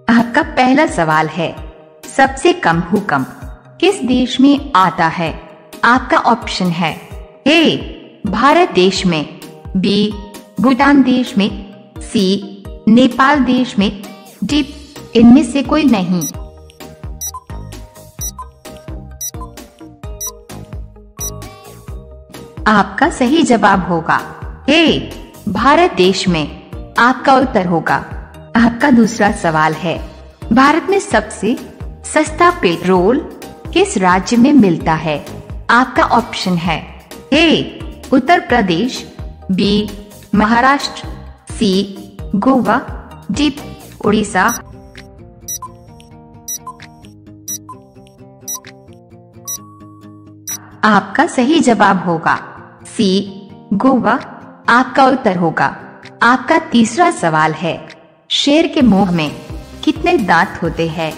आपका पहला सवाल है, सबसे कम भूकंप किस देश में आता है? आपका ऑप्शन है ए भारत देश में, बी भूटान देश में, सी नेपाल देश में, डी इनमें से कोई नहीं। आपका सही जवाब होगा ए भारत देश में। आपका उत्तर होगा। आपका दूसरा सवाल है, भारत में सबसे सस्ता पेट्रोल किस राज्य में मिलता है? आपका ऑप्शन है ए उत्तर प्रदेश, बी महाराष्ट्र, सी गोवा, डी उड़ीसा। आपका सही जवाब होगा सी गोवा। आपका उत्तर होगा। आपका तीसरा सवाल है, शेर के मुंह में कितने दांत होते हैं?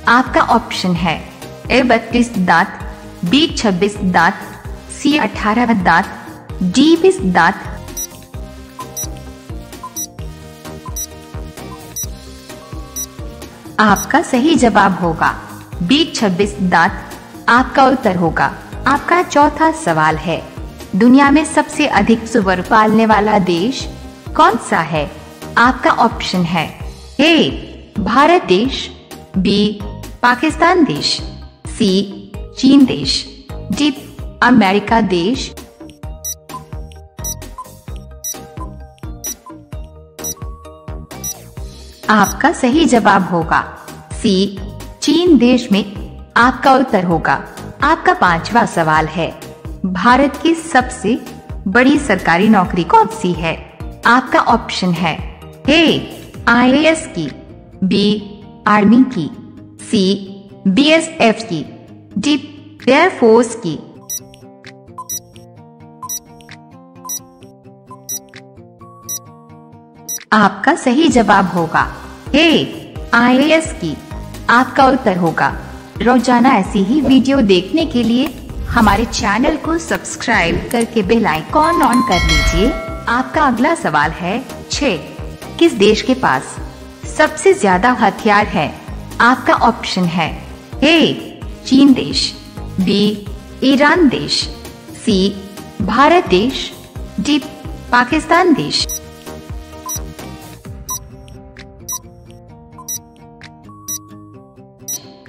आपका ऑप्शन है ए 32 दांत, बी 26 दांत, सी 18 दांत, डी 20 दांत। आपका सही जवाब होगा बी 26 दांत। आपका उत्तर होगा। आपका चौथा सवाल है, दुनिया में सबसे अधिक सुअर पालने वाला देश कौन सा है? आपका ऑप्शन है ए भारत देश, बी पाकिस्तान देश, सी चीन देश, डी अमेरिका देश। आपका सही जवाब होगा सी चीन देश में। आपका उत्तर होगा। आपका पांचवा सवाल है, भारत की सबसे बड़ी सरकारी नौकरी कौन सी है? आपका ऑप्शन है ए IAS की, बी आर्मी की, सी BSF की, डी एयरफोर्स की। आपका सही जवाब होगा ए IAS की। आपका उत्तर होगा। रोजाना ऐसी ही वीडियो देखने के लिए हमारे चैनल को सब्सक्राइब करके बेल आइकॉन ऑन कर लीजिए। आपका अगला सवाल है 6, किस देश के पास सबसे ज्यादा हथियार है? आपका ऑप्शन है ए चीन देश, बी ईरान देश, सी भारत देश, डी पाकिस्तान देश।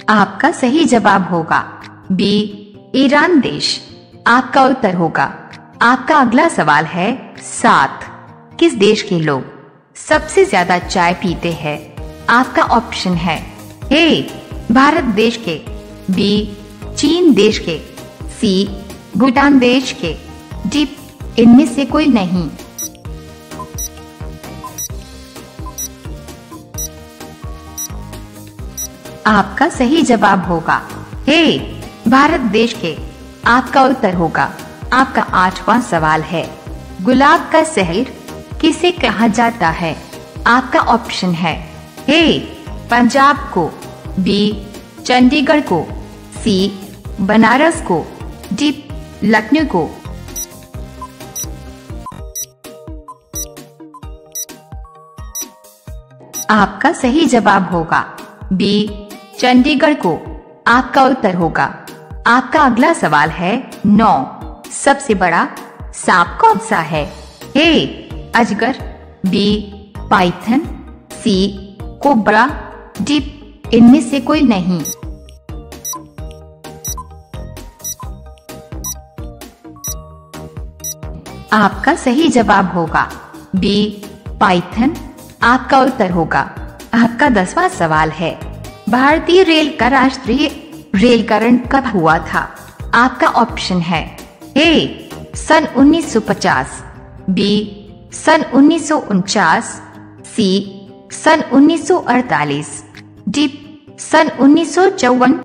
आपका सही जवाब होगा बी ईरान देश। आपका उत्तर होगा। आपका अगला सवाल है 7, किस देश के लोग सबसे ज्यादा चाय पीते हैं? आपका ऑप्शन है ए भारत देश के, बी चीन देश के, सी भूटान देश के, डी इनमें से कोई नहीं। आपका सही जवाब होगा ए भारत देश के। आपका उत्तर होगा। आपका 8वां सवाल है, गुलाब का शहर किसे कहा जाता है? आपका ऑप्शन है ए पंजाब को, बी चंडीगढ़ को, सी बनारस को, डी लखनऊ को। आपका सही जवाब होगा बी चंडीगढ़ को। आपका उत्तर होगा। आपका अगला सवाल है 9, सबसे बड़ा सांप कौन सा है? ए अजगर, बी पाइथन, सी कोबरा, डी इनमें से कोई नहीं। आपका सही जवाब होगा बी पाइथन। आपका उत्तर होगा। आपका 10वां सवाल है, भारतीय रेल का राष्ट्रीय रेलकरण कब हुआ था? आपका ऑप्शन है ए सन 1950, बी सन 1949, सी सन 1948, डी सन 1954।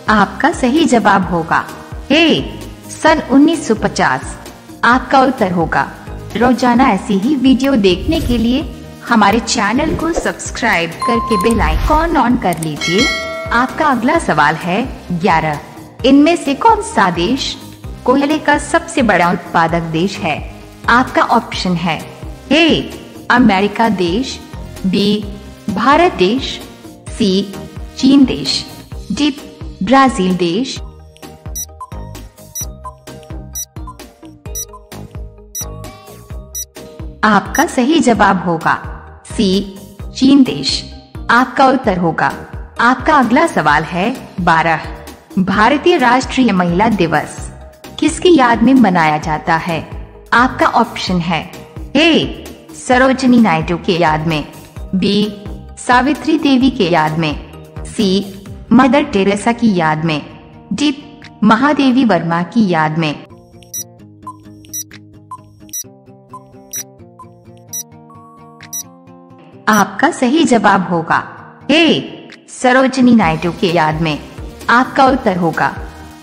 आपका सही जवाब होगा ए सन 1950। आपका उत्तर होगा। रोजाना ऐसी ही वीडियो देखने के लिए हमारे चैनल को सब्सक्राइब करके बेल आइकॉन ऑन कर लीजिए। आपका अगला सवाल है 11, इनमें से कौन सा देश कोयले का सबसे बड़ा उत्पादक देश है? आपका ऑप्शन है ए अमेरिका देश, बी भारत देश, सी चीन देश, डी ब्राजील देश। आपका सही जवाब होगा सी चीन देश। आपका उत्तर होगा। आपका अगला सवाल है 12। भारतीय राष्ट्रीय महिला दिवस किसकी याद में मनाया जाता है? आपका ऑप्शन है ए सरोजिनी नायडू के याद में, बी सावित्री देवी के याद में, सी मदर टेरेसा की याद में, डी महादेवी वर्मा की याद में। आपका सही जवाब होगा ए सरोजिनी नायडू के याद में। आपका उत्तर होगा।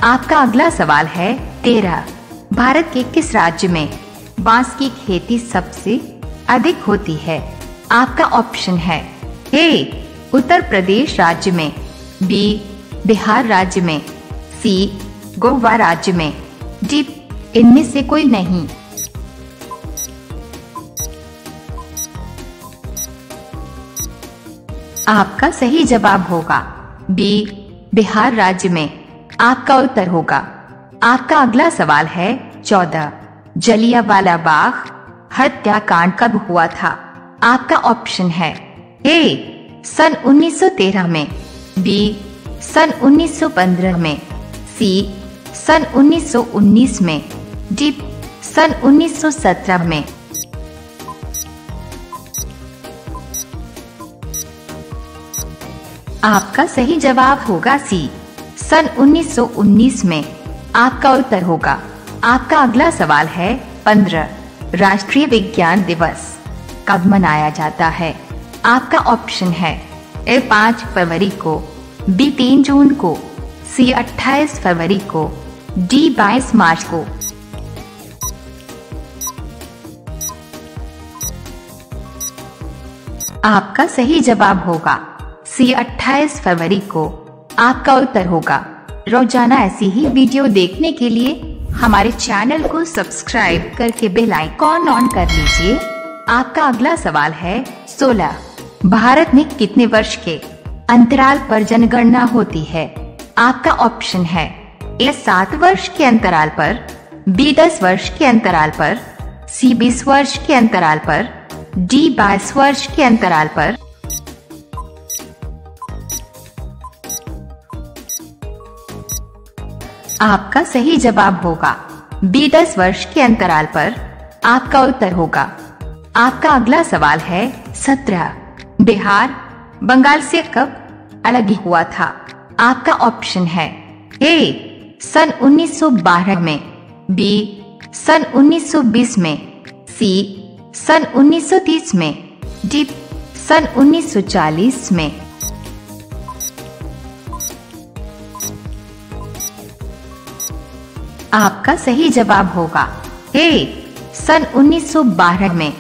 आपका अगला सवाल है 13। भारत के किस राज्य में बांस की खेती सबसे अधिक होती है? आपका ऑप्शन है ए उत्तर प्रदेश राज्य में, बी बिहार राज्य में, सी गोवा राज्य में, डी इनमें से कोई नहीं। आपका सही जवाब होगा बी बिहार राज्य में। आपका उत्तर होगा। आपका अगला सवाल है 14। जलियांवाला बाग हत्याकांड कब हुआ था? आपका ऑप्शन है ए सन 1913 में, बी सन 1915 में, सी सन 1919 में, डी सन 1917 में। आपका सही जवाब होगा सी सन 1919 में। आपका उत्तर होगा। आपका अगला सवाल है 15। राष्ट्रीय विज्ञान दिवस कब मनाया जाता है? आपका ऑप्शन है ए 5 फरवरी को, बी 3 जून को, सी 28 फरवरी को, डी 22 मार्च को। आपका सही जवाब होगा सी 28 फरवरी को। आपका उत्तर होगा। रोजाना ऐसी ही वीडियो देखने के लिए हमारे चैनल को सब्सक्राइब करके बेल आइकॉन ऑन कर लीजिए। आपका अगला सवाल है 16। भारत में कितने वर्ष के अंतराल पर जनगणना होती है? आपका ऑप्शन है ए 7 वर्ष के अंतराल पर, बी 10 वर्ष के अंतराल पर, सी 20 वर्ष के अंतराल पर, डी 22 वर्ष के अंतराल पर। आपका सही जवाब होगा बी 10 वर्ष के अंतराल पर। आपका उत्तर होगा। आपका अगला सवाल है 17। बिहार बंगाल से कब अलग हुआ था? आपका ऑप्शन है ए सन 1912 में, बी सन 1920 में, सी सन 1930 में, डी सन 1940 में। आपका सही जवाब होगा ए सन 1912 में।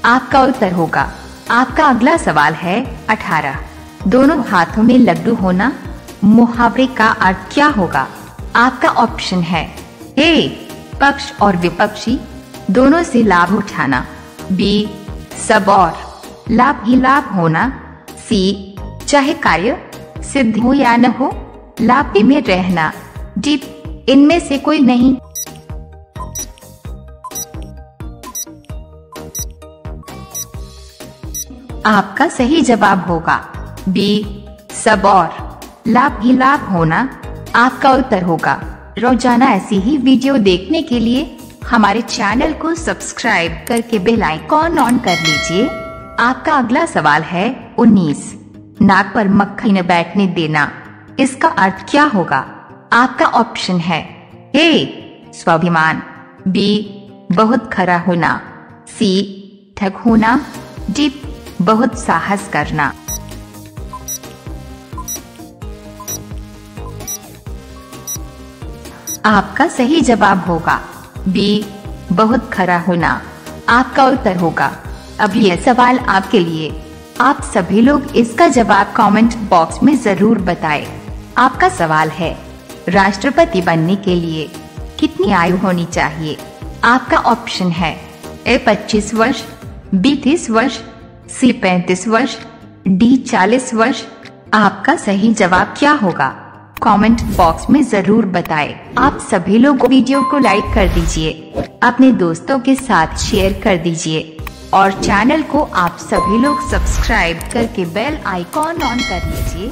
आपका उत्तर होगा। आपका अगला सवाल है 18। दोनों हाथों में लड्डू होना मुहावरे का अर्थ क्या होगा? आपका ऑप्शन है ए पक्ष और विपक्षी दोनों से लाभ उठाना, बी सब और लाभ ही लाभ होना, सी चाहे कार्य सिद्ध हो या न हो लाभ में रहना, डी इनमें से कोई नहीं। आपका सही जवाब होगा बी सब और लाभ ही लाभ होना। आपका उत्तर होगा। रोजाना ऐसी ही वीडियो देखने के लिए हमारे चैनल को सब्सक्राइब करके बेल आइकॉन ऑन कर लीजिए। आपका अगला सवाल है 19। नाक पर मक्खी न बैठने देना, इसका अर्थ क्या होगा? आपका ऑप्शन है ए स्वाभिमान, बी बहुत खरा होना, सी ठग होना, डी बहुत साहस करना। आपका सही जवाब होगा बी बहुत खरा होना। आपका उत्तर होगा। अब यह सवाल आपके लिए। आप सभी लोग इसका जवाब कमेंट बॉक्स में जरूर बताएं। आपका सवाल है राष्ट्रपति बनने के लिए कितनी आयु होनी चाहिए? आपका ऑप्शन है ए 25 वर्ष, बी 30 वर्ष, सी 35 वर्ष, डी 40 वर्ष। आपका सही जवाब क्या होगा? कमेंट बॉक्स में जरूर बताएं। आप सभी लोग वीडियो को लाइक कर दीजिए, अपने दोस्तों के साथ शेयर कर दीजिए और चैनल को आप सभी लोग सब्सक्राइब करके बेल आइकॉन ऑन कर लीजिए।